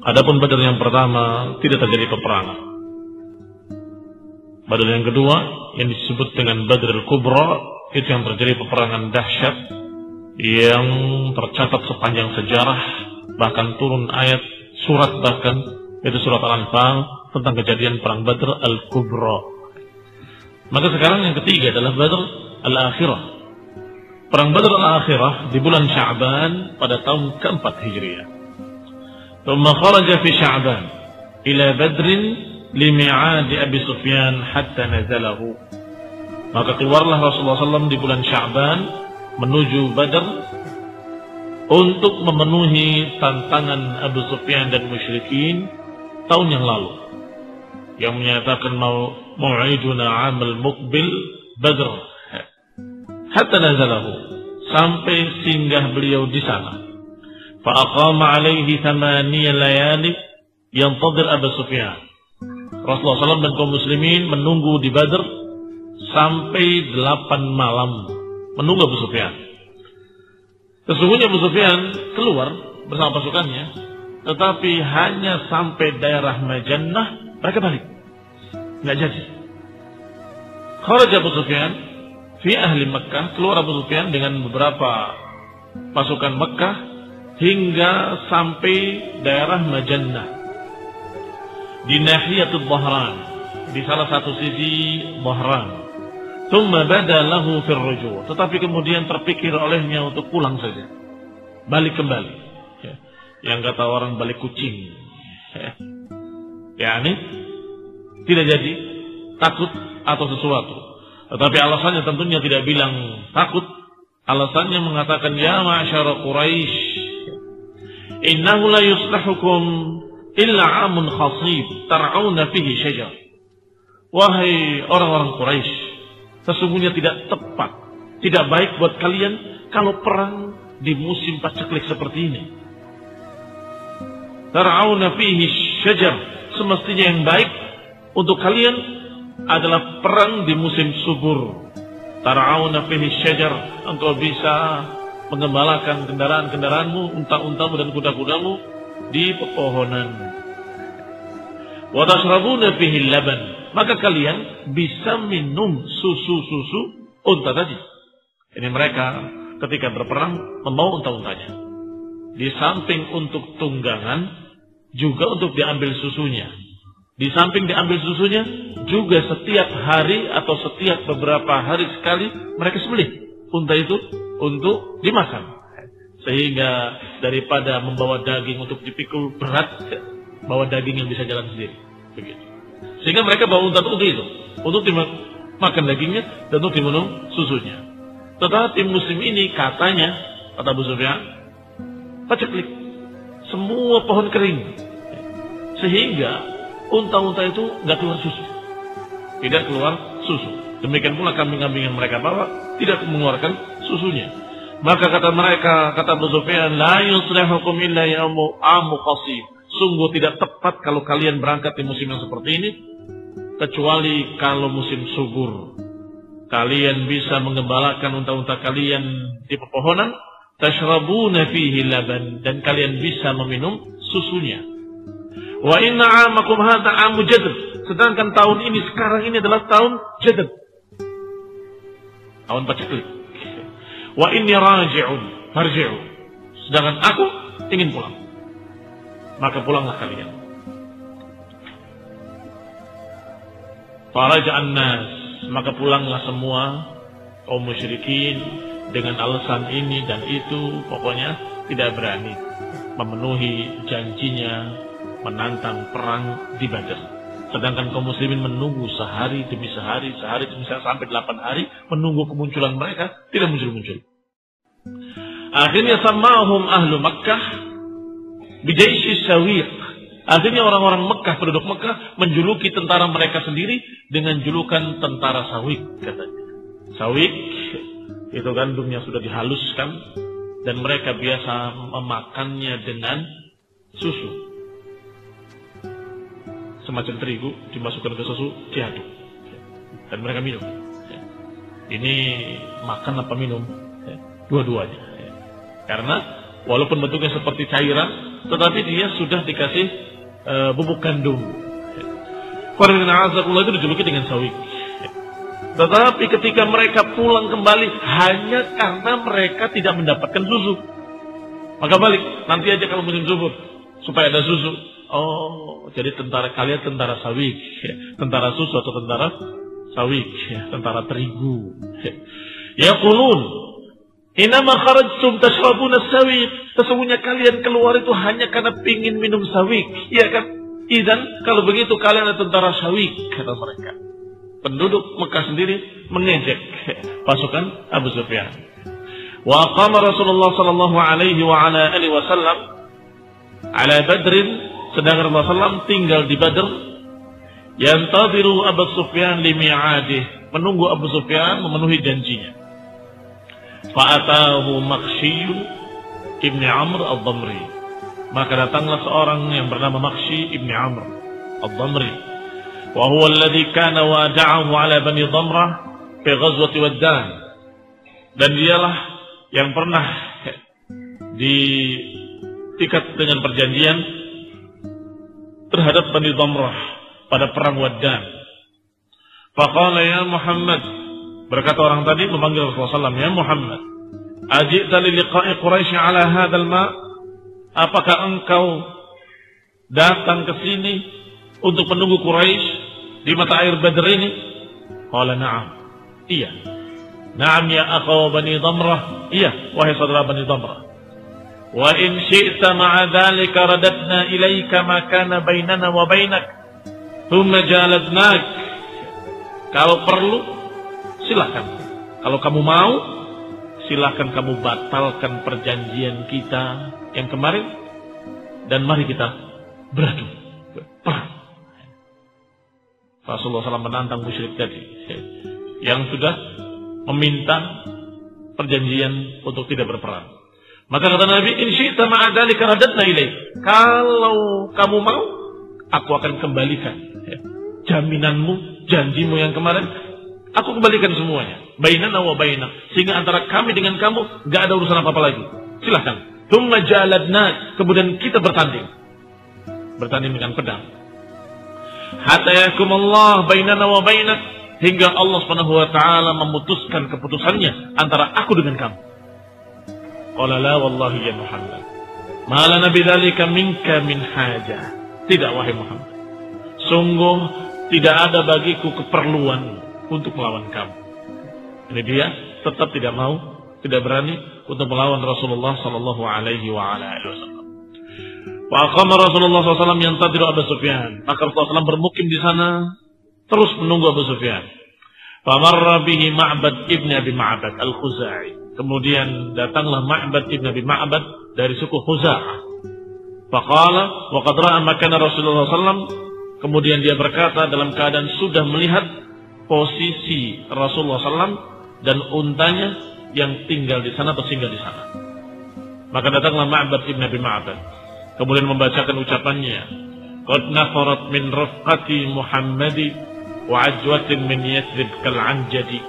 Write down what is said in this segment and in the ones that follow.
Adapun Badar yang pertama tidak terjadi peperangan. Badar yang kedua yang disebut dengan Badr al-Kubra itu yang terjadi peperangan dahsyat yang tercatat sepanjang sejarah, bahkan turun ayat surat bahkan itu surat Al-Anfal tentang kejadian perang Badr al-Kubra. Maka sekarang yang ketiga adalah Badr al-Akhirah. Perang Badr al-Akhirah di bulan Sya'ban pada tahun keempat Hijriah. Thumma kharaja fi Sya'ban ila Badrin limi'adi Abi Sufyan hatta nazalahu. Maka keluarlah Rasulullah SAW di bulan Sya'ban menuju Badr untuk memenuhi tantangan Abu Sufyan dan musyrikin tahun yang lalu, yang menyatakan mau'iduna 'amal muqbil Badr hatta nazalahu, sampai singgah beliau di sana. Fa aqama alaihi 8 layali yantadhir Abu Sufyan. Rasulullah SAW dan kaum muslimin menunggu di Badr sampai 8 malam menunggu Abu Sufyan. Sesungguhnya Abu Sufyan keluar bersama pasukannya, tetapi hanya sampai daerah Majannah mereka balik, nggak jadi. Kharaja Abu Sufyan fi ahli Makkah, keluar Abu Sufyan dengan beberapa pasukan Makkah hingga sampai daerah Majannah di Nahiyatul Dhahran, di salah satu sisi Dhahran. Tsumma bada lahu fir ruju', tetapi kemudian terpikir olehnya untuk pulang saja, balik kembali, ya. Yang kata orang balik kucing, ya ini tidak jadi, takut atau sesuatu. Tetapi alasannya tentunya tidak bilang takut, alasannya mengatakan ya ma'syara Quraisy, innahu la yuslahukum illa 'amun khasib tar'auna fihi syajar. Wahai orang-orang Quraisy, sesungguhnya tidak tepat, tidak baik buat kalian kalau perang di musim paceklik seperti ini. Tar'auna fihi syajar, semestinya yang baik untuk kalian adalah perang di musim subur. Tar'auna fihi syajar, engkau bisa mengembalakan kendaraan-kendaraanmu, unta-untamu dan kuda-kudamu di pepohonan. Wa tashrabuna fihi laban, maka kalian bisa minum susu-susu unta tadi. Ini mereka ketika berperang membawa unta-untanya. Di samping untuk tunggangan, juga untuk diambil susunya. Di samping diambil susunya, juga setiap hari atau setiap beberapa hari sekali mereka sembelih unta itu untuk dimakan. Sehingga daripada membawa daging untuk dipikul berat, bawa daging yang bisa jalan sendiri. Begitu. Sehingga mereka bawa unta untuk itu, untuk dimakan dagingnya dan untuk diminum susunya. Tetapi musim ini katanya, kata Abu Sufyan, paceklik, semua pohon kering, sehingga unta-unta itu nggak keluar susu, tidak keluar susu. Demikian pula kambing-kambing yang mereka bawa tidak mengeluarkan susunya. Maka kata mereka, kata Abu Sufyan, la yuslihukum illa yawmu qasib. Sungguh tidak tepat kalau kalian berangkat di musim yang seperti ini, kecuali kalau musim subur. Kalian bisa mengembalakan unta-unta kalian di pepohonan, tashrabuna fihi laban, dan kalian bisa meminum susunya. Wa inna 'amakum hadha 'amu jadb, sedangkan tahun ini sekarang ini adalah tahun jadb, tahun paceklik. Wa inni raji'un farji'u, sedangkan aku ingin pulang, maka pulanglah kalian. Faraja'an nas, maka pulanglah semua kaum musyrikin dengan alasan ini dan itu, pokoknya tidak berani memenuhi janjinya menantang perang di Badar. Sedangkan kaum muslimin menunggu sehari demi sehari, sehari demi sehari, sampai 8 hari menunggu kemunculan mereka, tidak muncul-muncul. Akhirnya samahum ahlu Makkah bidaisyis sawiq. Akhirnya orang-orang Mekah, penduduk Mekah, menjuluki tentara mereka sendiri dengan julukan tentara sawik, katanya. Sawik itu gandumnya sudah dihaluskan dan mereka biasa memakannya dengan susu, semacam terigu dimasukkan ke susu, diaduk dan mereka minum. Ini makan apa minum? Dua-duanya. Karena walaupun bentuknya seperti cairan, tetapi dia sudah dikasih bubuk gandum. Qur'an itu dijuluki dengan sawik. Tetapi ketika mereka pulang kembali hanya karena mereka tidak mendapatkan susu, maka balik, nanti aja kalau minum susu supaya ada susu. Oh, jadi tentara kalian tentara sawik, tentara susu atau tentara sawik, tentara terigu. Yaqulun, "Inama kharajtum tashrabuna sawik." Sesungguhnya kalian keluar itu hanya karena pingin minum sawik, ya kan? Idan kalau begitu kalian adalah tentara sawik, kata mereka. Penduduk Mekah sendiri mengejek pasukan Abu Sufyan. Wa qama Rasulullah sallallahu alaihi wa ala alihi wasallam ala Badrin, sedangkan Rasulullah tinggal di Badr, yantadiru Abu Sufyan li mi'adih, menunggu Abu Sufyan memenuhi janjinya. Fa'atahu Makhsy ibn Amr al-Dhamri, maka datanglah seorang yang bernama Makhsy ibn Amr al-Dhamri, wa huwa alladhi kana wada'ahu ala Bani Dhamrah fi ghazwati Waddan, dan dialah yang pernah diikat dengan perjanjian terhadap Bani Dhamrah pada perang Waddan. Faqala ya Muhammad, berkata orang tadi memanggil Rasulullah SAW, ya Muhammad, ajita li liqa'i Quraisy ala hadzal ma', apakah engkau datang ke sini untuk menunggu Quraisy di mata air Badr ini? Qala na'am, iya. Na'am ya akhaw Bani Dhamrah, iya wahai saudara Bani Dhamrah. Wa in syi'ta ma'a dhalika radatna ilaika ma kana bainana wa bainak thumma jaladnak. Kalau perlu silakan, kalau kamu mau silakan kamu batalkan perjanjian kita yang kemarin dan mari kita beradu perang. Rasulullah SAW menantang musyrik tadi yang sudah meminta perjanjian untuk tidak berperang. Maka kata Nabi, in syi'ta ma'a dzalika radatna ilaik. Kalau kamu mau, aku akan kembalikan jaminanmu, janjimu yang kemarin, aku kembalikan semuanya. Bainana wa bainak, sehingga antara kami dengan kamu enggak ada urusan apa-apa lagi. Silakan. Tsumma jaladna, kemudian kita bertanding. Bertanding dengan pedang. Hatta yakumullah bainana wa bainak, hingga Allah Subhanahu wa taala memutuskan keputusannya antara aku dengan kamu. Qala la wallahi ya Muhammad, ma lana bidzalika minka min hajah. Tidak wahai Muhammad, sungguh tidak ada bagiku keperluan untuk melawan kamu. Ini dia tetap tidak mau, tidak berani untuk melawan Rasulullah sallallahu alaihi wa ala alihi wasallam. Wa aqama Rasulullah sallallahu alaihi wasallam yantadiru Abu Sufyan. Maka Rasulullah SAW bermukim di sana terus menunggu Abu Sufyan. Famarra bihi Ma'bad ibn Abi Ma'bad al-Khuzai. Kemudian datanglah Ma'bad ibn Abi Ma'bad dari suku Khuza'ah. Faqala wa qad ra'a makana Rasulullah SAW. Kemudian dia berkata dalam keadaan sudah melihat posisi Rasulullah SAW dan untanya yang tinggal di sana atau singgah di sana. Maka datanglah Ma'bad ibn Abi Ma'bad, kemudian membacakan ucapannya, qad nafarat min rafqati Muhammadi wa ajwatin min Yathrib kal anjadi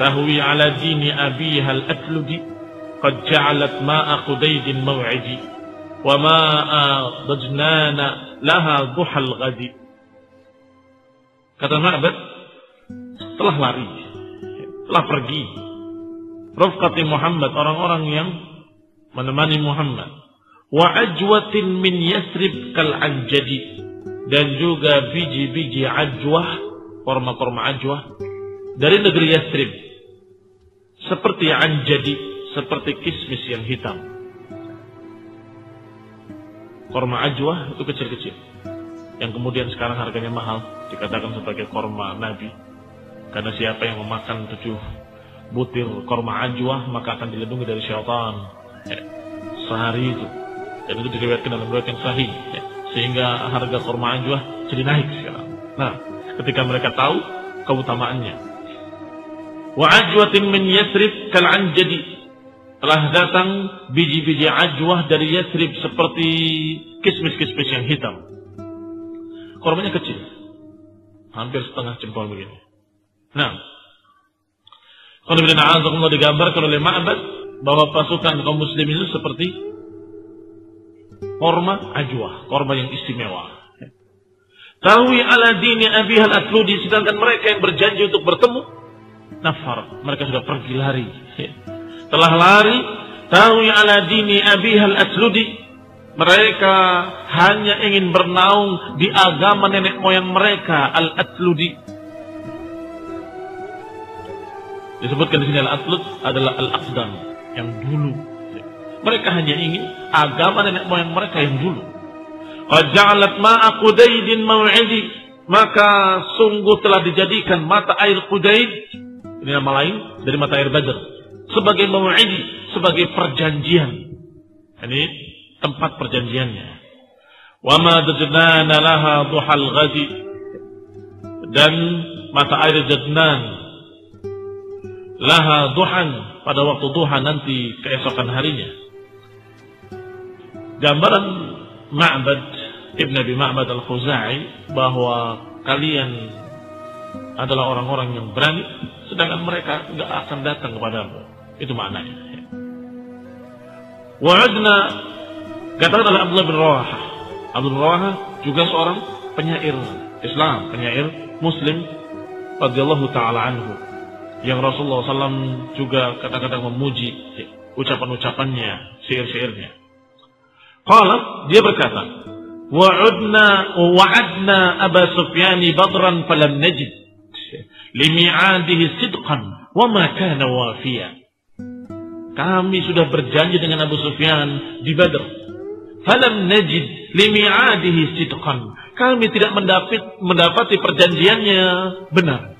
tahwi ala dini abiha al-atludi qad ja'alat ma'a Qudaydin maw'idi wa ma'a dajnana laha duhal ghadi. Kata Ma'bad, telah lari, telah pergi rafqati Muhammad, orang-orang yang menemani Muhammad, wa ajwatin min Yathrib kal anjadi, dan juga biji-biji ajwah, korma-korma ajwah dari negeri Yathrib, seperti anjadi, seperti kismis yang hitam. Korma ajwah itu kecil-kecil, yang kemudian sekarang harganya mahal, dikatakan sebagai korma Nabi, karena siapa yang memakan 7 butir korma ajwah maka akan dilindungi dari syaitan sehari itu. Dan itu diriwayatkan dalam riwayat yang sahih, sehingga harga korma ajwah jadi naik sekarang. Nah, ketika mereka tahu keutamaannya, wa ajwatin min Yathrib kal anjadi, telah datang biji-biji ajwah dari Yathrib seperti kismis-kismis yang hitam. Kormanya kecil, hampir setengah jempol begini. Nah, kalau digambarkan oleh Ma'bad bahwa pasukan kaum muslimin itu seperti korma ajwa, korma yang istimewa. Tahwi ala dini Abi al-Atludi, sedangkan mereka yang berjanji untuk bertemu, nafar, mereka sudah pergi lari. Telah lari, tahwi ala dini Abi al-Atludi, mereka hanya ingin bernaung di agama nenek moyang mereka, al-Atludi. Disebutkan di sini al-Atlud adalah al-Aqdam, yang dulu. Mereka hanya ingin agama nenek moyang mereka yang dulu. Qad ja'alat ma'a Qudaydin maw'idi, maka sungguh telah dijadikan mata air Qudayd, ini nama lain dari mata air Badr, sebagai maw'idi, sebagai perjanjian. Ini tempat perjanjiannya. Wa ma dajnana laha duhal ghadi, dan mata air Jadnan laha duhan, pada waktu duha nanti keesokan harinya. Gambaran Ma'bad Ibn Abi Ma'bad al-Khuzai bahwa kalian adalah orang-orang yang berani, sedangkan mereka tidak akan datang kepadamu. Itu maknanya. Wa'adna, katakan oleh Abdullah bin Rawaha. Abdullah bin Rawaha juga seorang penyair Islam, penyair Muslim radhiyallahu ta'ala anhu, yang Rasulullah SAW juga kadang-kadang memuji ucapan-ucapannya, syair-syairnya. Qala, dia berkata, wa'adna Aba Sufyan badran falam najid limi'adihi sidqan wa ma kana wafiya. Kami sudah berjanji dengan Abu Sufyan di Badr, falam najid limi'adihi sidqan, kami tidak mendapati perjanjiannya benar.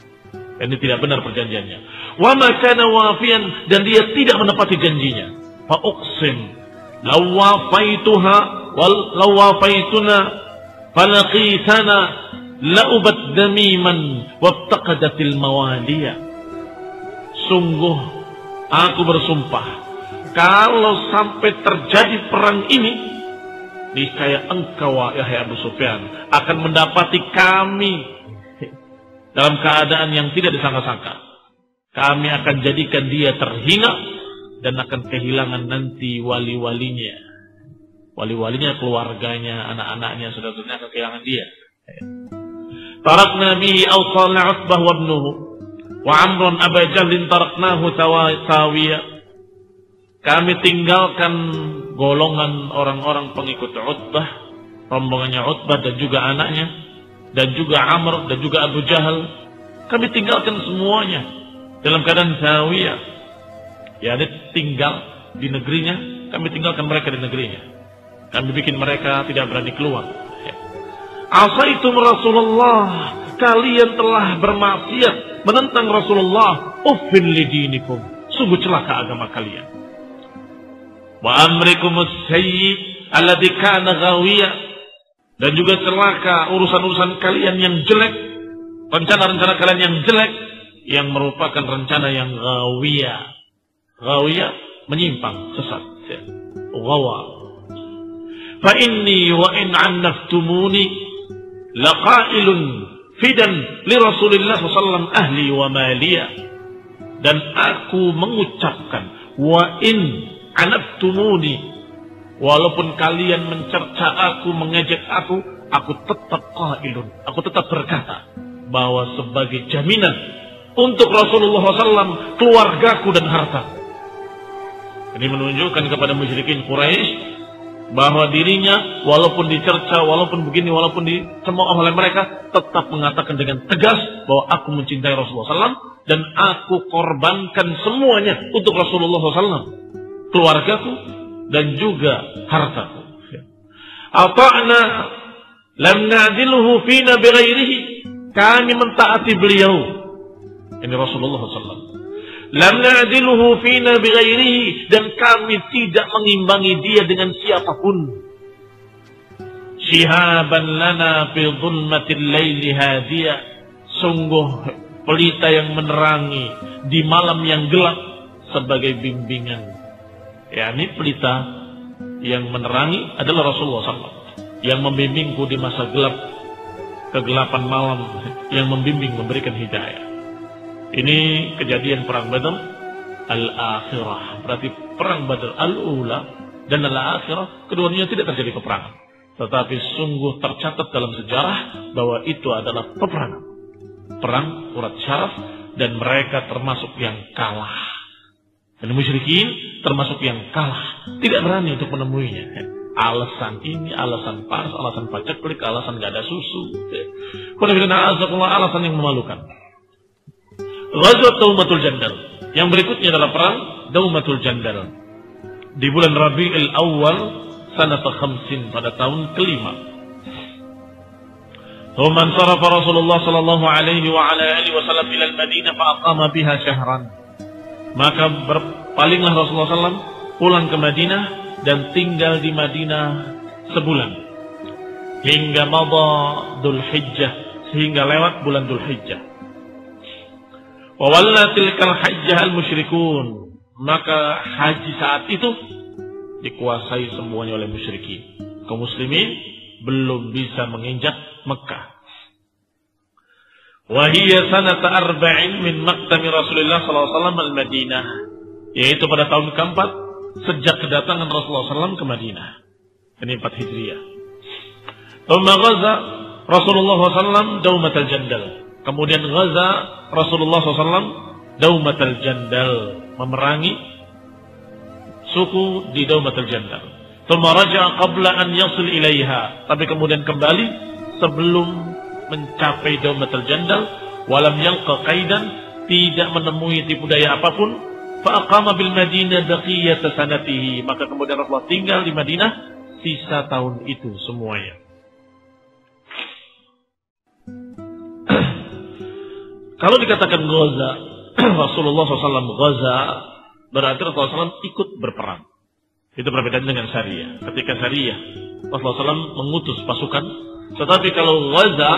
Ini tidak benar perjanjiannya. Wa ma kana wafiyan, dan dia tidak menepati janjinya. Fa uqsim law wafaituha wal law wafaituna falaqitana la'ubat damiman wabtaqadatil mawaliya. Sungguh aku bersumpah, kalau sampai terjadi perang ini, niscaya engkau wahai Abu Sufyan akan mendapati kami dalam keadaan yang tidak disangka-sangka. Kami akan jadikan dia terhina dan akan kehilangan nanti wali-walinya. Wali-walinya, keluarganya, anak-anaknya, saudara-saudaranya akan kehilangan dia. Tarakna bihi awsalna Utbah wa ibnuhu wa Amrun Aba Jahlin taraknahu sawiya. Kami tinggalkan golongan orang-orang pengikut Utbah, rombongannya Utbah dan juga anaknya, dan juga Amr dan juga Abu Jahal. Kami tinggalkan semuanya dalam keadaan sawiyah, ya, tinggal di negerinya. Kami tinggalkan mereka di negerinya. Kami bikin mereka tidak berani keluar. Asaitum Rasulullah, kalian telah bermaksiat, menentang Rasulullah. Uffin lidinikum, sungguh celaka agama kalian. Wa amrikumus sayyi alladzi kana ghawiyah, dan juga celaka urusan-urusan kalian yang jelek, rencana-rencana kalian yang jelek, yang merupakan rencana yang ghawiyah. Ghawiyah, menyimpang, sesat. Ghawa. Fa inni wa in annaftumuni laqailun fidan li Rasulillah sallallahu ahli wa maliya. Dan aku mengucapkan, wa in anaftumuni, walaupun kalian mencerca aku, mengejek aku tetap qailun, aku tetap berkata bahwa sebagai jaminan untuk Rasulullah SAW, keluargaku dan harta. Ini menunjukkan kepada musyrikin Quraisy bahwa dirinya walaupun dicerca, walaupun begini, walaupun dicemooh oleh mereka, tetap mengatakan dengan tegas bahwa aku mencintai Rasulullah SAW dan aku korbankan semuanya untuk Rasulullah SAW, keluargaku dan juga hartaku. Ata'na lam na'diluhu fina bighairihi, kami mentaati beliau, ini Rasulullah SAW. Lam na'diluhu fina bighairihi, dan kami tidak mengimbangi dia dengan siapapun. Shihaban lana fi dhulmatil laili hadiyah, sungguh pelita yang menerangi di malam yang gelap sebagai bimbingan. Ya, ini pelita yang menerangi adalah Rasulullah SAW, yang membimbingku di masa gelap, kegelapan malam, yang membimbing, memberikan hidayah. Ini kejadian perang Badar al-akhirah, berarti perang Badr al-ula dan al-akhirah, keduanya tidak terjadi peperangan. Tetapi sungguh tercatat dalam sejarah bahwa itu adalah peperangan. Perang urat syaraf, dan mereka termasuk yang kalah. Dan musyrikin termasuk yang kalah. Tidak berani untuk menemuinya. Alasan ini, alasan panas, alasan paceklik, alasan gak ada susu. Alasan yang memalukan. Ghazwat Daumatul Jandal. Yang berikutnya adalah perang Daumatul Jandal. Di bulan Rabi'ul Awal sanata khamsin, pada tahun ke-5. Thumma sarafa Rasulullah sallallahu alaihi wa ala alihi wasallam ila al-Madinah fa aqama biha syahran. Maka berpalinglah Rasulullah SAW pulang ke Madinah dan tinggal di Madinah sebulan. Hingga madha Dzulhijjah, sehingga lewat bulan Dzulhijjah. Wa walla tilkal hajjah al-musyrikun. Maka haji saat itu dikuasai semuanya oleh musyrikin. Kaum muslimin belum bisa menginjak Mekah. Wa hiya sanata arba'in min maqdami Rasulullah sallallahu alaihi wasallam al-Madinah, yaitu pada tahun keempat sejak kedatangan Rasulullah SAW ke Madinah. Ini 4 Hijriah. Thumma ghaza Rasulullah SAW Daumatul Jandal. Kemudian ghaza Rasulullah SAW Daumatul Jandal, memerangi suku di Daumatul Jandal. Thumma raja'a qabla an yasil ilaiha, tapi kemudian kembali sebelum mencapai Daumatul Jandal. Walam yalqa qaidan, tidak menemui tipu daya apapun. Fa aqama bil Madinah baqiyata sanatihi, maka kemudian Rasulullah tinggal di Madinah sisa tahun itu semuanya. Kalau dikatakan ghaza, Rasulullah SAW ghaza, berarti Rasulullah SAW ikut berperang. Itu perbedaan dengan syariah. Ketika syariah, Rasulullah SAW mengutus pasukan. Tetapi kalau ghaza,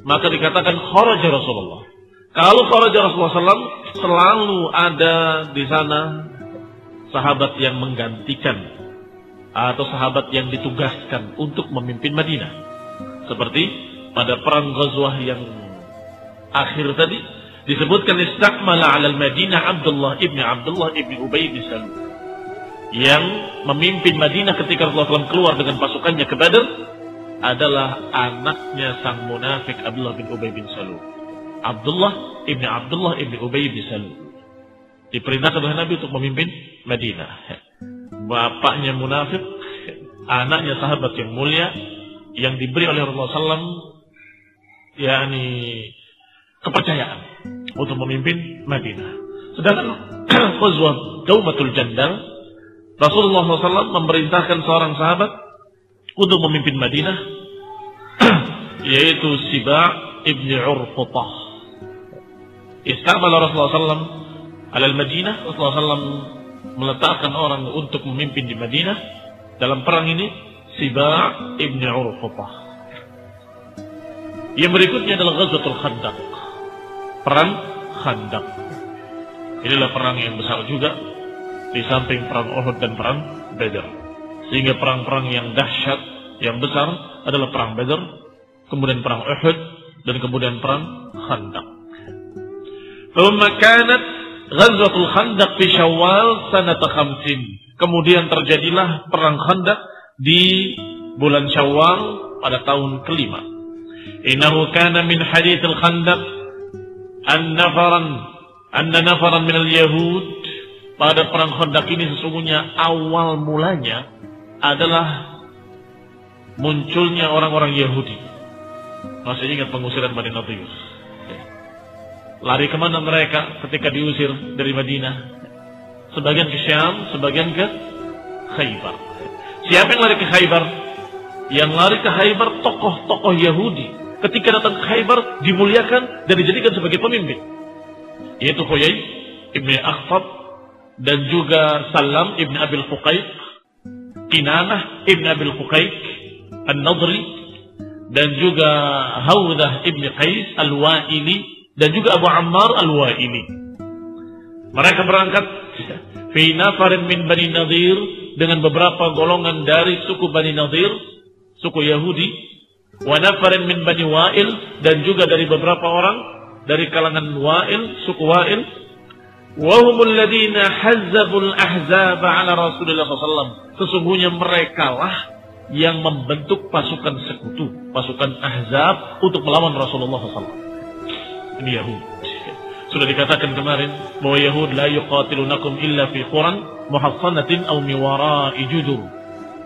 maka dikatakan kharaja Rasulullah. Kalau kharaja Rasulullah SAW, selalu ada di sana sahabat yang menggantikan atau sahabat yang ditugaskan untuk memimpin Madinah. Seperti pada perang Ghazwah yang akhir tadi disebutkan istakmala 'alal Madinah Abdullah ibn Ubay bin Salul, yang memimpin Madinah ketika Rasulullah SAW keluar dengan pasukannya ke Badr adalah anaknya sang munafik Abdullah bin Ubay bin Salul. Abdullah ibn Ubay bin Salul diperintahkan oleh Nabi untuk memimpin Madinah. Bapaknya munafik, anaknya sahabat yang mulia yang diberi oleh Rasulullah SAW yakni kepercayaan untuk memimpin Madinah. Sedangkan Ghazwah Daumatul Jandal, Rasulullah SAW memerintahkan seorang sahabat untuk memimpin Madinah, yaitu Siba' ibn Urqutah. Istamala Rasulullah SAW alal Madinah, Rasulullah SAW meletakkan orang untuk memimpin di Madinah. Dalam perang ini Siba' ibn Urqutah. Yang berikutnya adalah Ghazwatul Khandaq, perang Khandaq. Inilah perang yang besar juga, di samping perang Uhud dan perang Badr. Sehingga perang-perang yang dahsyat, yang besar adalah perang Badr, kemudian perang Uhud, dan kemudian perang Khandaq. Thumma kanat Ghazwatul Khandaq fi Syawal sanata khamsin. Kemudian terjadilah perang Khandaq di bulan Syawal pada tahun ke-5. Innahu kana min hadithil Khandaq anna nafaran min al-Yahud. Pada perang Khandaq ini sesungguhnya awal mulanya adalah munculnya orang-orang Yahudi. Masih ingat pengusiran Bani Nadir? Lari kemana mereka ketika diusir dari Madinah? Sebagian ke Syam, sebagian ke Khaybar. Siapa yang lari ke Khaybar? Yang lari ke Khaybar tokoh-tokoh Yahudi. Ketika datang ke Khaybar dimuliakan dan dijadikan sebagai pemimpin, yaitu Huyai ibn Akhtab, dan juga Salam ibn Abil Fuqaiq, Kinanah ibn Abil Fuqaiq An-Nadri, dan juga Hawdah ibn Qais Al-Wa'ili, dan juga Abu Ammar Al-Wa'ili. Mereka berangkat fi nafarin min Bani Nadir, dengan beberapa golongan dari suku Bani Nadir, suku Yahudi, wa nafarin min Bani Wa'il, dan juga dari beberapa orang dari kalangan Wa'il, suku Wa'il, Wahumul ladina hazzabul ahzab ala Rasulullah SAW. Sesungguhnya merekalah yang membentuk pasukan sekutu, pasukan ahzab untuk melawan Rasulullah SAW. Ini Yahud. Sudah dikatakan kemarin bahwa Yahud la yuqatilunakum illa fi quran muhassanatin aw min wara'i judur.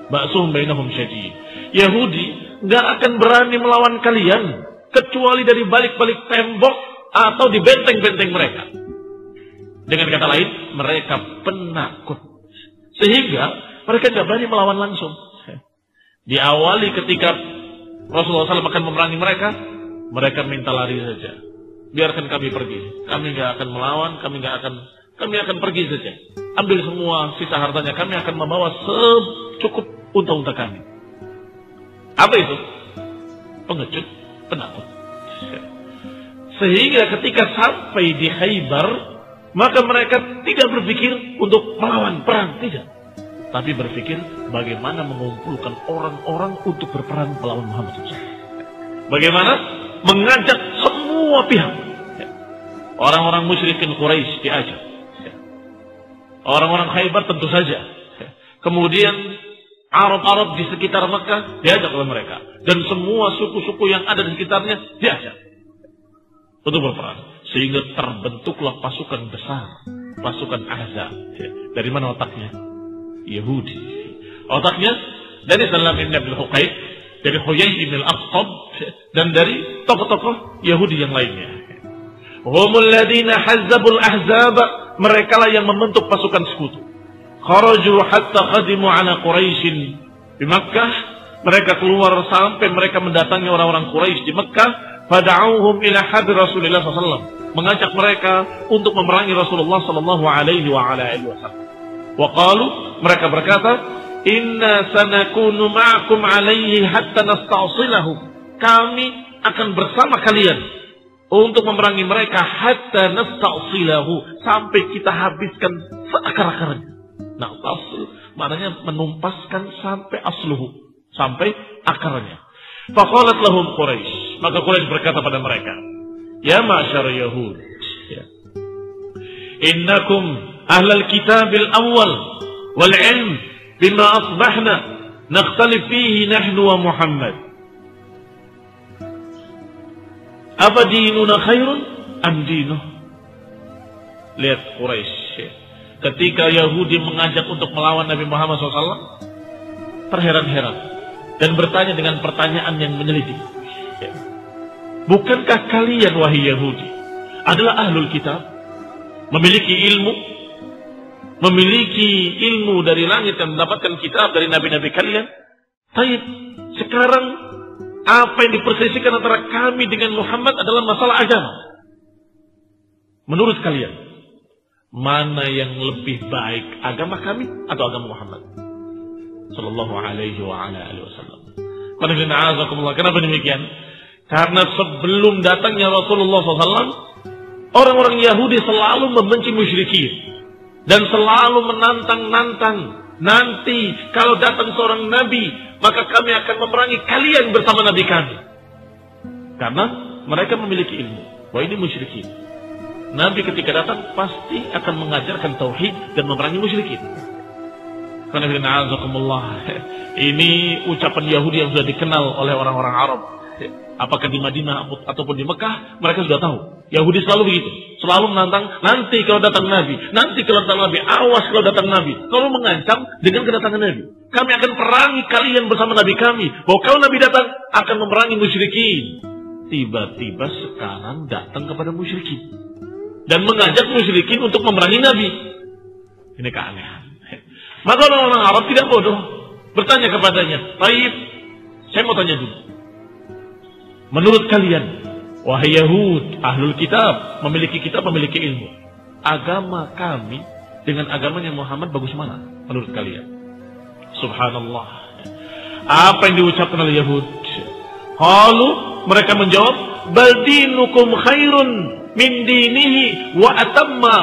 Ba'suhum bainahum syadid. Yahudi enggak akan berani melawan kalian kecuali dari balik-balik tembok atau di benteng-benteng mereka. Dengan kata lain, mereka penakut. Sehingga mereka tidak berani melawan langsung. Diawali ketika Rasulullah SAW akan memerangi mereka, mereka minta lari saja. Biarkan kami pergi. Kami nggak akan melawan, kami akan pergi saja. Ambil semua sisa hartanya, kami akan membawa secukup unta-unta kami. Apa itu? Pengecut, penakut. Sehingga ketika sampai di Khaybar, maka mereka tidak berpikir untuk melawan perang, tidak. Tapi berpikir bagaimana mengumpulkan orang-orang untuk berperang melawan Muhammad SAW. Bagaimana mengajak semua pihak. Orang-orang musyrikin Quraisy diajak. Orang-orang Khaybar tentu saja. Kemudian Arab-Arab di sekitar Mekah diajak oleh mereka. Dan semua suku-suku yang ada di sekitarnya diajak untuk berperang. Sehingga terbentuklah pasukan besar, pasukan Ahzab. Dari mana otaknya? Yahudi. Otaknya dari Salam bin Abdul Huqaiq, dari Huyai bin Al-Aqtab, dan dari tokoh-tokoh Yahudi yang lainnya. Humul ladina hazzabul ahzab, mereka lah yang membentuk pasukan sekutu. Kharaju hatta qadimu ala Quraisy di Makkah. Mereka keluar sampai mereka mendatangi orang-orang Quraisy di Makkah. Fada'uhum ila hadir Rasulullah SAW. Mengajak mereka untuk memerangi Rasulullah sallallahu alaihi wasallam. Wa qalu, mereka berkata, "Inna sanakunu ma'akum alaihi hatta nasta'silahu." Kami akan bersama kalian untuk memerangi mereka hatta nasta'silahu, sampai kita habiskan seakar-akarnya. Nah, tasl maknanya menumpaskan sampai asluhu, sampai akarnya. Faqalat lahum Quraisy, maka Quraisy berkata pada mereka, "Ya ma'syar Yahud, innakum ahlal kitabil awal wal ilm bima asbahna nakhtalif fihi nahnu wa Muhammad. Apa dinuna khairun am dinuh?" Lihat Quraisy, ketika Yahudi mengajak untuk melawan Nabi Muhammad SAW, terheran-heran dan bertanya dengan pertanyaan yang menyelidik. Bukankah kalian, wahai Yahudi, adalah ahlul kitab, memiliki ilmu dari langit dan mendapatkan kitab dari nabi-nabi kalian? Baik, sekarang apa yang diperselisihkan antara kami dengan Muhammad adalah masalah agama. Menurut kalian, mana yang lebih baik, agama kami atau agama Muhammad sallallahu alaihi wasallam? Kenapa demikian? Karena sebelum datangnya Rasulullah SAW, orang-orang Yahudi selalu membenci musyrikin dan selalu menantang-nantang. Nanti kalau datang seorang nabi, maka kami akan memerangi kalian bersama nabi kami. Karena mereka memiliki ilmu bahwa ini musyrikin. Nabi ketika datang pasti akan mengajarkan tauhid dan memerangi musyrikin. Ini ucapan Yahudi yang sudah dikenal oleh orang-orang Arab. Apakah di Madinah ataupun di Mekah, mereka sudah tahu. Yahudi selalu begitu, selalu menantang. Nanti kalau datang Nabi, awas kalau datang Nabi. Kalau mengancam dengan kedatangan Nabi, kami akan perangi kalian bersama Nabi kami. Bahwa kalau Nabi datang akan memerangi musyrikin. Tiba-tiba sekarang datang kepada musyrikin dan mengajak musyrikin untuk memerangi Nabi. Ini keanehan. Maka orang-orang Arab tidak bodoh, bertanya kepadanya, "Baik, saya mau tanya dulu. Menurut kalian, wahai Yahud, ahlul kitab, memiliki kitab, memiliki ilmu, agama kami dengan agamanya Muhammad bagus mana menurut kalian?" Subhanallah. Apa yang diucapkan oleh Yahud? Qalu, mereka menjawab, "Bal dinukum khairun min dinihi wa atamma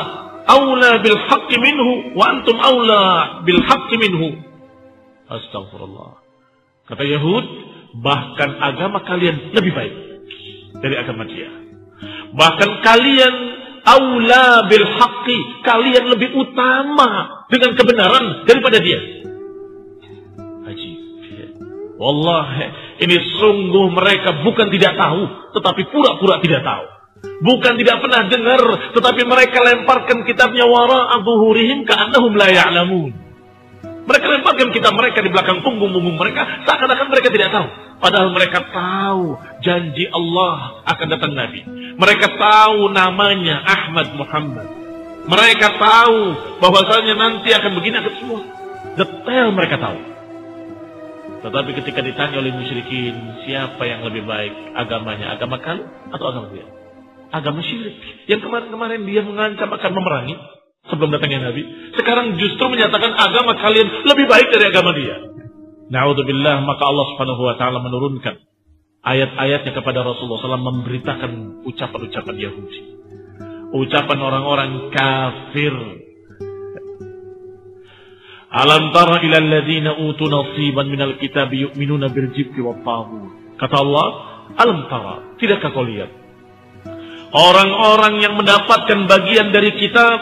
awla bil haqqi minhu wa antum awla bil haqqi minhu." Astagfirullah. Kata Yahud, bahkan agama kalian lebih baik dari agama dia. Bahkan kalian aula bil haqqi, kalian lebih utama dengan kebenaran daripada dia. Ajib. Wallahi, ini sungguh mereka bukan tidak tahu, tetapi pura-pura tidak tahu. Bukan tidak pernah dengar, tetapi mereka lemparkan kitabnya wara'a zuhurihim ka'annahum la ya'lamun. Mereka lemparkan kitab mereka di belakang punggung-punggung mereka, seakan-akan mereka tidak tahu. Padahal mereka tahu janji Allah akan datang Nabi. Mereka tahu namanya Ahmad Muhammad. Mereka tahu bahwasanya nanti akan begini, akan semua. Detail mereka tahu. Tetapi ketika ditanya oleh musyrikin, siapa yang lebih baik agamanya? Agama kalian atau agama dia? Agama syirik. Yang kemarin-kemarin dia mengancam akan memerangi sebelum datangnya Nabi. Sekarang justru menyatakan agama kalian lebih baik dari agama dia. Na'udzubillah, maka Allah Subhanahu wa taala menurunkan ayat-ayatnya kepada Rasulullah SAW memberitakan ucapan-ucapan Yahudi. Ucapan orang-orang kafir. Alam tara ila alladhina utu nasiban minal kitabi yu'minuna bil jibti wat taghut. Kata Allah, alam tara, tidakkah kau lihat orang-orang yang mendapatkan bagian dari kitab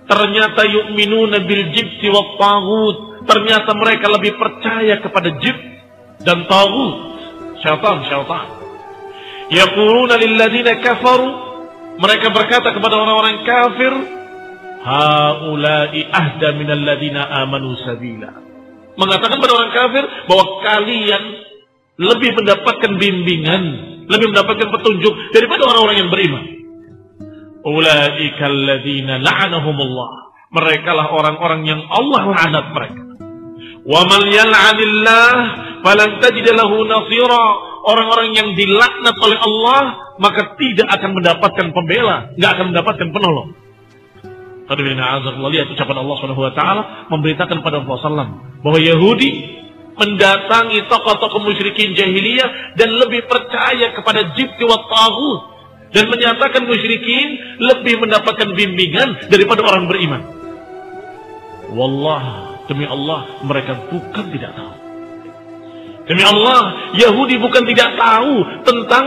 ternyata yu'minuna bil jibti wat taghut, ternyata mereka lebih percaya kepada jibt dan taghut, syaitan. Yaquluna lil ladzina kafaru, mereka berkata kepada orang-orang kafir, haula'i ahda minal ladzina amanu sabila. Mengatakan pada orang kafir bahwa kalian lebih mendapatkan bimbingan, lebih mendapatkan petunjuk daripada orang-orang yang beriman. Ulaikal ladzina la'anahumullah. Mereka lah orang-orang yang Allah laknat mereka. Wa man yal'anillah falan tajid lahu nasira. Orang-orang yang dilaknat oleh Allah maka tidak akan mendapatkan pembela, enggak akan mendapatkan penolong. Lihat ucapan Allah SWT memberitakan pada Rasulullah SAW bahwa Yahudi mendatangi tokoh-tokoh musyrikin jahiliyah dan lebih percaya kepada jibti wa taghut, dan menyatakan musyrikin lebih mendapatkan bimbingan daripada orang beriman. Wallah, demi Allah, mereka bukan tidak tahu. Demi Allah, Yahudi bukan tidak tahu tentang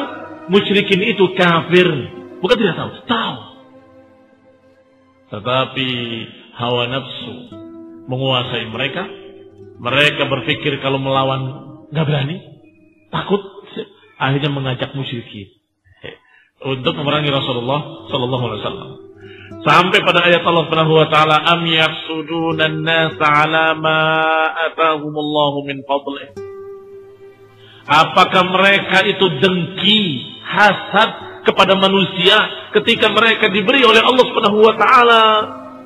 musyrikin itu kafir. Bukan tidak tahu, tahu. Tetapi hawa nafsu menguasai mereka. Mereka berpikir kalau melawan nggak berani, takut. Akhirnya mengajak musyrikin untuk memerangi Rasulullah Sallallahu Alaihi Wasallam. Sampai pada ayat Allah Subhanahu Wa Taala, am yahsuduna an-nasa ala ma atahumullahu min fadlih. Apakah mereka itu dengki, hasad kepada manusia ketika mereka diberi oleh Allah Subhanahu wa taala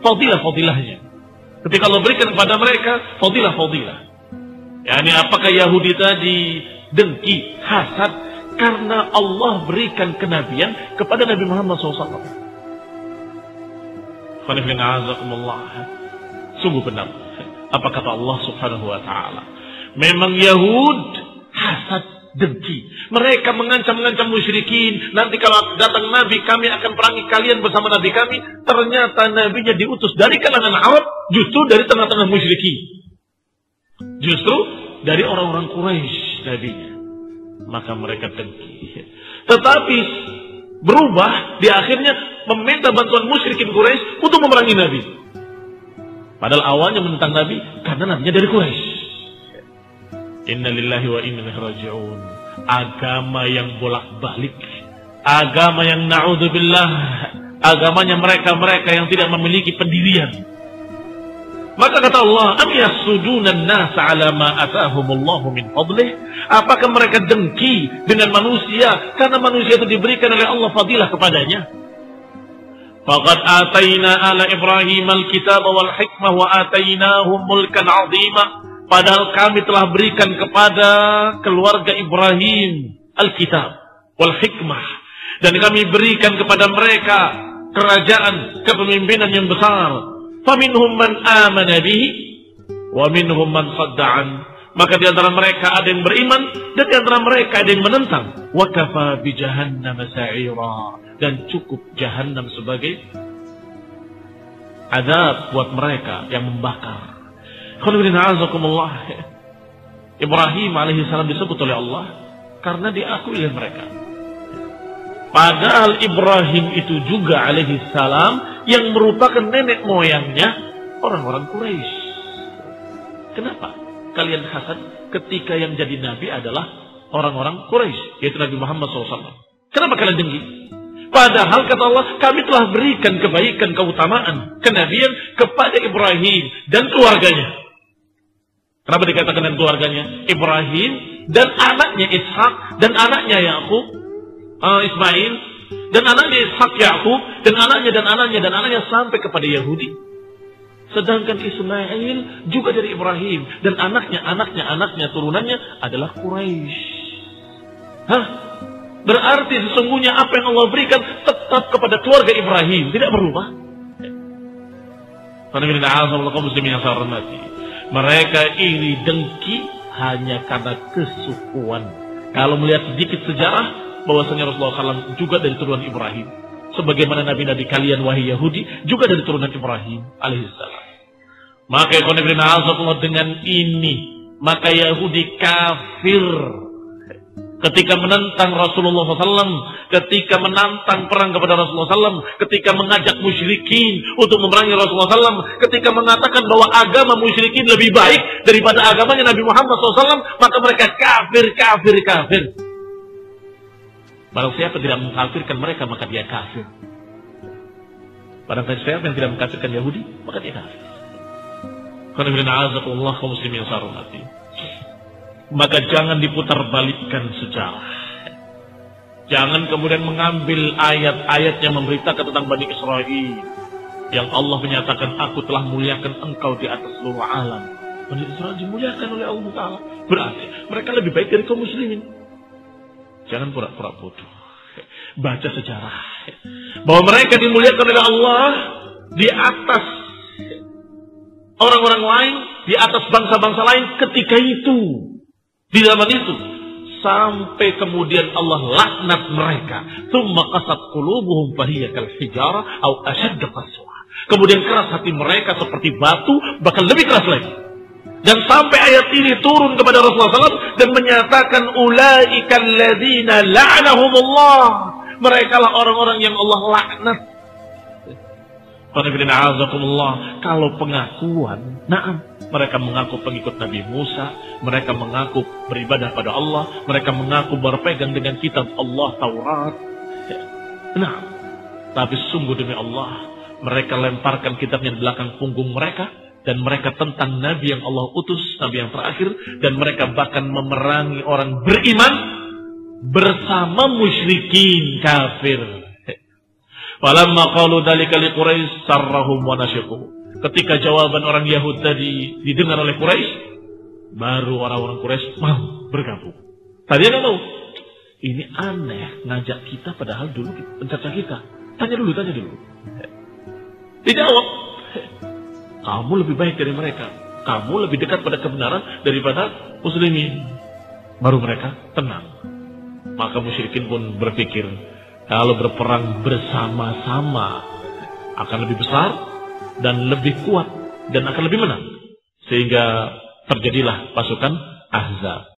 fadilah-fadilahnya. Ketika Allah berikan kepada mereka fadilah-fadilah. Yani apakah Yahudi tadi dengki, hasad karena Allah berikan kenabian kepada Nabi Muhammad SAW? Sungguh benar apa kata Allah Subhanahu wa taala. Memang Yahud hasad, dengki. Mereka mengancam-ngancam musyrikin. Nanti kalau datang Nabi, kami akan perangi kalian bersama Nabi kami. Ternyata Nabinya diutus dari kalangan Arab, justru dari tengah-tengah musyrikin. Justru dari orang-orang Quraisy Nabinya. Maka mereka dengki. Tetapi berubah, di akhirnya meminta bantuan musyrikin Quraisy untuk memerangi Nabi. Padahal awalnya menentang Nabi karena Nabinya dari Quraisy. Inna lillahi wa inna ilaihi raji'un. Agama yang bolak-balik, agama yang na'udzubillah, agamanya mereka-mereka yang tidak memiliki pendirian. Maka kata Allah, am yasuduna an-nasa ala ma atahumullahu min fadlih. Apakah mereka dengki dengan manusia karena manusia itu diberikan oleh Allah fadilah kepadanya? Faqad ataina ala Ibrahim al-kitaba wal hikmah wa atainahum mulkan 'azima. Padahal kami telah berikan kepada keluarga Ibrahim Alkitab wal hikmah, dan kami berikan kepada mereka kerajaan, kepemimpinan yang besar. Faminhum man amana bihi wa minhum man sadda'an. Maka di antara mereka ada yang beriman dan di antara mereka ada yang menentang. Wa kafa bi jahannam sa'ira, dan cukup jahannam sebagai azab buat mereka yang membakar. Ibrahim alaihissalam disebut oleh Allah karena diakui oleh mereka. Padahal Ibrahim itu juga alaihi salam yang merupakan nenek moyangnya orang-orang Quraisy. Kenapa kalian hasad ketika yang jadi nabi adalah orang-orang Quraisy, yaitu Nabi Muhammad SAW? Kenapa kalian dengki? Padahal kata Allah, kami telah berikan kebaikan, keutamaan, kenabian kepada Ibrahim dan keluarganya. Kenapa dikatakan dan keluarganya? Ibrahim dan anaknya Ishak dan anaknya Yakub, Ismail dan anaknya Ishak, Yakub dan anaknya sampai kepada Yahudi. Sedangkan Ismail juga dari Ibrahim dan anaknya turunannya adalah Quraisy. Berarti sesungguhnya apa yang Allah berikan tetap kepada keluarga Ibrahim, tidak berubah. Mereka iri dengki hanya karena kesukuan. Kalau melihat sedikit sejarah, bahwasanya Rasulullah SAW juga dari turunan Ibrahim. Sebagaimana nabi-nabi kalian wahai Yahudi juga dari turunan Ibrahim alaihissalam. Maka dengan ini, maka Yahudi kafir ketika menentang Rasulullah SAW, ketika menantang perang kepada Rasulullah SAW, ketika mengajak musyrikin untuk memerangi Rasulullah SAW, ketika mengatakan bahwa agama musyrikin lebih baik daripada agamanya Nabi Muhammad SAW, maka mereka kafir. Barang siapa tidak mengkafirkan mereka, maka dia kafir. Barang siapa yang tidak mengkafirkan Yahudi, maka dia kafir. Maka jangan diputar balikkan sejarah. Jangan kemudian mengambil ayat-ayat yang memberitakan tentang Bani Israel, yang Allah menyatakan, aku telah muliakan engkau di atas seluruh alam. Bani Israel dimuliakan oleh Allah Ta'ala. Berarti mereka lebih baik dari kaum muslimin. Jangan pura-pura bodoh. Baca sejarah bahwa mereka dimuliakan oleh Allah di atas orang-orang lain, di atas bangsa-bangsa lain ketika itu. Di zaman itu sampai kemudian Allah laknat mereka. Tsumma qasat qulubuhum fahiya kal hijarah aw ashadd qaswa. Kemudian keras hati mereka seperti batu, bahkan lebih keras lagi. Dan sampai ayat ini turun kepada Rasulullah SAW dan menyatakan ulaikal ladzina la'anahumullah. Mereka lah orang-orang yang Allah laknat. Kalau pengakuan, mereka mengaku pengikut Nabi Musa, mereka mengaku beribadah pada Allah, mereka mengaku berpegang dengan kitab Allah Taurat. Tapi sungguh demi Allah, mereka lemparkan kitabnya di belakang punggung mereka, dan mereka tentang Nabi yang Allah utus, Nabi yang terakhir, dan mereka bahkan memerangi orang beriman bersama musyrikin kafir. Falamma qalu dzalika liquraish sarrahum wa nashiqu. Ketika jawaban orang Yahudi tadi didengar oleh Quraisy, baru orang-orang Quraisy mau bergabung. Tadi enggak tahu. Ini aneh ngajak kita padahal dulu pencerca kita. Tanya dulu. Dijawab. Kamu lebih baik dari mereka. Kamu lebih dekat pada kebenaran daripada muslimin. Baru mereka tenang. Maka musyrikin pun berpikir, kalau berperang bersama-sama akan lebih besar dan lebih kuat dan akan lebih menang. Sehingga terjadilah pasukan Ahzab.